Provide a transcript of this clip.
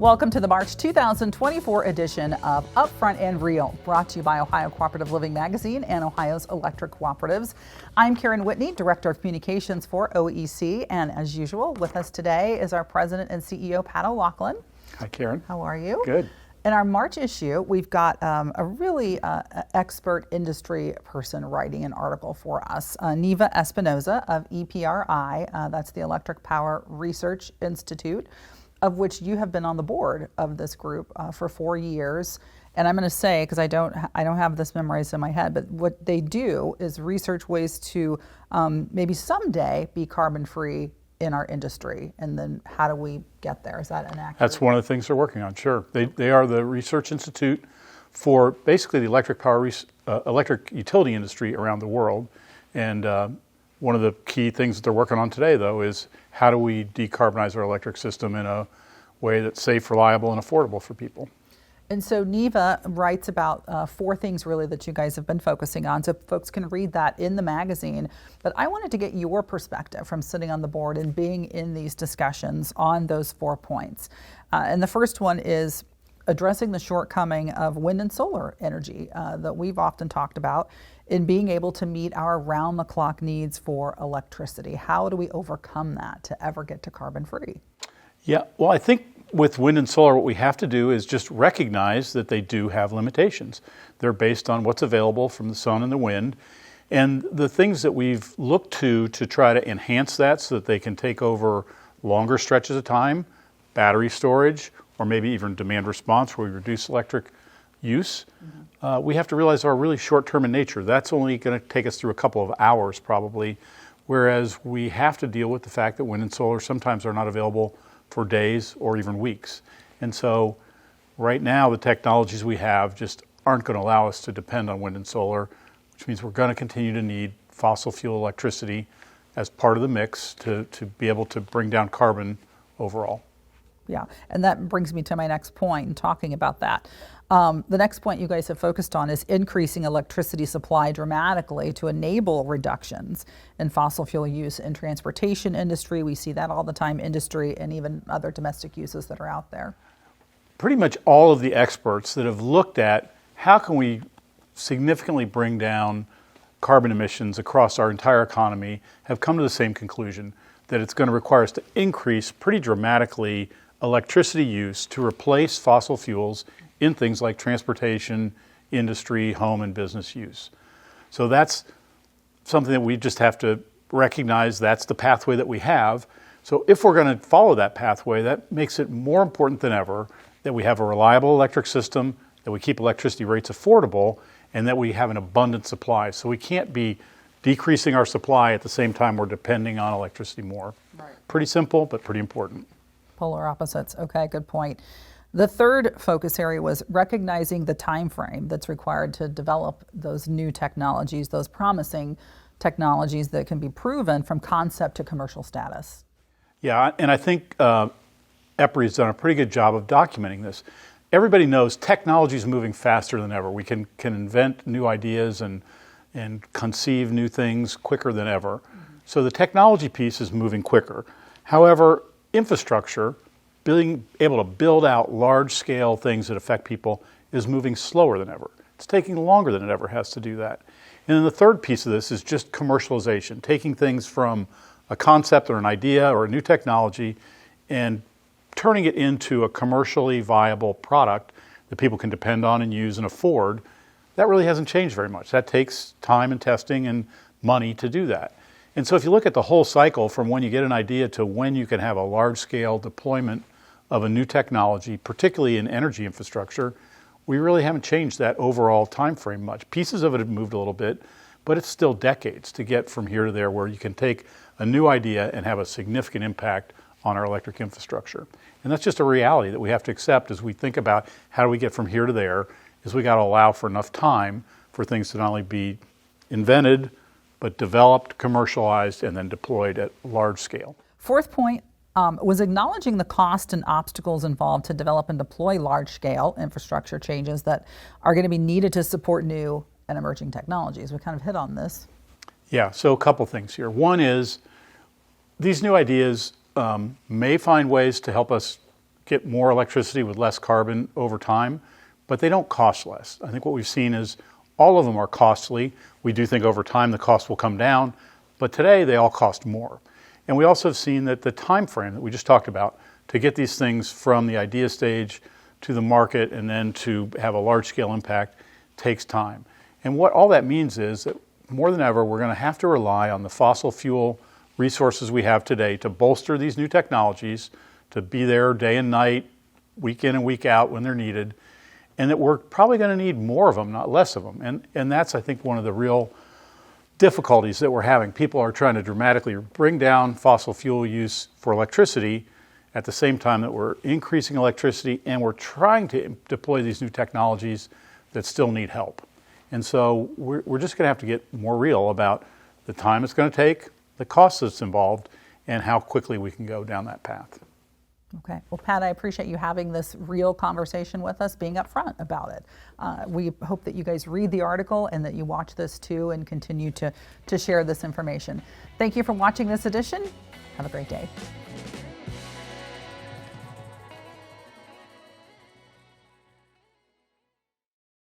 Welcome to the March 2024 edition of Upfront and REAL, brought to you by Ohio Cooperative Living Magazine and Ohio's Electric Cooperatives. I'm Karen Whitney, Director of Communications for OEC, and as usual, with us today is our President and CEO, Pat O'Loughlin. Hi, Karen. How are you? Good. In our March issue, we've got a really expert industry person writing an article for us, Neva Espinoza of EPRI, that's the Electric Power Research Institute, of which you have been on the board of this group for 4 years. And I'm going to say, because I don't have this memorized in my head, but what they do is research ways to maybe someday be carbon-free in our industry. And then how do we get there? Is that an accurate? That's one of the things they're working on, sure. They are the research institute for basically the electric utility industry around the world. And one of the key things that they're working on today, though, is how do we decarbonize our electric system in a way that's safe, reliable, and affordable for people. And so Neva writes about 4 things really that you guys have been focusing on, so folks can read that in the magazine. But I wanted to get your perspective from sitting on the board and being in these discussions on those 4 points. And the first one is addressing the shortcoming of wind and solar energy that we've often talked about in being able to meet our round-the-clock needs for electricity. How do we overcome that to ever get to carbon-free? Yeah, well, I think with wind and solar, what we have to do is just recognize that they do have limitations. They're based on what's available from the sun and the wind. And the things that we've looked to try to enhance that so that they can take over longer stretches of time, battery storage, or maybe even demand response where we reduce electric use, we have to realize are really short-term in nature. That's only going to take us through a couple of hours probably, whereas we have to deal with the fact that wind and solar sometimes are not available for days or even weeks. And so right now the technologies we have just aren't going to allow us to depend on wind and solar, which means we're going to continue to need fossil fuel electricity as part of the mix to be able to bring down carbon overall. Yeah, and that brings me to my next point in talking about that. The next point you guys have focused on is increasing electricity supply dramatically to enable reductions in fossil fuel use in transportation industry. We see that all the time, industry and even other domestic uses that are out there. Pretty much all of the experts that have looked at how can we significantly bring down carbon emissions across our entire economy have come to the same conclusion, that it's going to require us to increase pretty dramatically electricity use to replace fossil fuels in things like transportation, industry, home, and business use. So that's something that we just have to recognize that's the pathway that we have. So if we're going to follow that pathway, that makes it more important than ever that we have a reliable electric system, that we keep electricity rates affordable, and that we have an abundant supply. So we can't be decreasing our supply at the same time we're depending on electricity more. Right. Pretty simple, but pretty important. Polar opposites. Okay, good point. The third focus area was recognizing the time frame that's required to develop those new technologies, those promising technologies that can be proven from concept to commercial status. Yeah, and I think EPRI has done a pretty good job of documenting this. Everybody knows technology is moving faster than ever. We can invent new ideas and conceive new things quicker than ever. So the technology piece is moving quicker. However, infrastructure, being able to build out large-scale things that affect people is moving slower than ever. It's taking longer than it ever has to do that. And then the third piece of this is just commercialization, taking things from a concept or an idea or a new technology and turning it into a commercially viable product that people can depend on and use and afford. That really hasn't changed very much. That takes time and testing and money to do that. And so if you look at the whole cycle from when you get an idea to when you can have a large-scale deployment of a new technology, particularly in energy infrastructure, we really haven't changed that overall time frame much. Pieces of it have moved a little bit, but it's still decades to get from here to there where you can take a new idea and have a significant impact on our electric infrastructure. And that's just a reality that we have to accept as we think about how do we get from here to there, is we got to allow for enough time for things to not only be invented, but developed, commercialized, and then deployed at large scale. Fourth point was acknowledging the cost and obstacles involved to develop and deploy large-scale infrastructure changes that are going to be needed to support new and emerging technologies. We kind of hit on this. Yeah, so a couple things here. One is these new ideas may find ways to help us get more electricity with less carbon over time, but they don't cost less. I think what we've seen is all of them are costly. We do think over time the cost will come down, but today they all cost more. And we also have seen that the time frame that we just talked about to get these things from the idea stage to the market and then to have a large-scale impact takes time. And what all that means is that more than ever, we're going to have to rely on the fossil fuel resources we have today to bolster these new technologies, to be there day and night, week in and week out when they're needed, and that we're probably going to need more of them, not less of them. And that's, I think, one of the real difficulties that we're having. People are trying to dramatically bring down fossil fuel use for electricity at the same time that we're increasing electricity and we're trying to deploy these new technologies that still need help. And so we're just going to have to get more real about the time it's going to take, the cost that's involved, and how quickly we can go down that path. Okay. Well, Pat, I appreciate you having this real conversation with us, being upfront about it. We hope that you guys read the article and that you watch this too and continue to share this information. Thank you for watching this edition. Have a great day.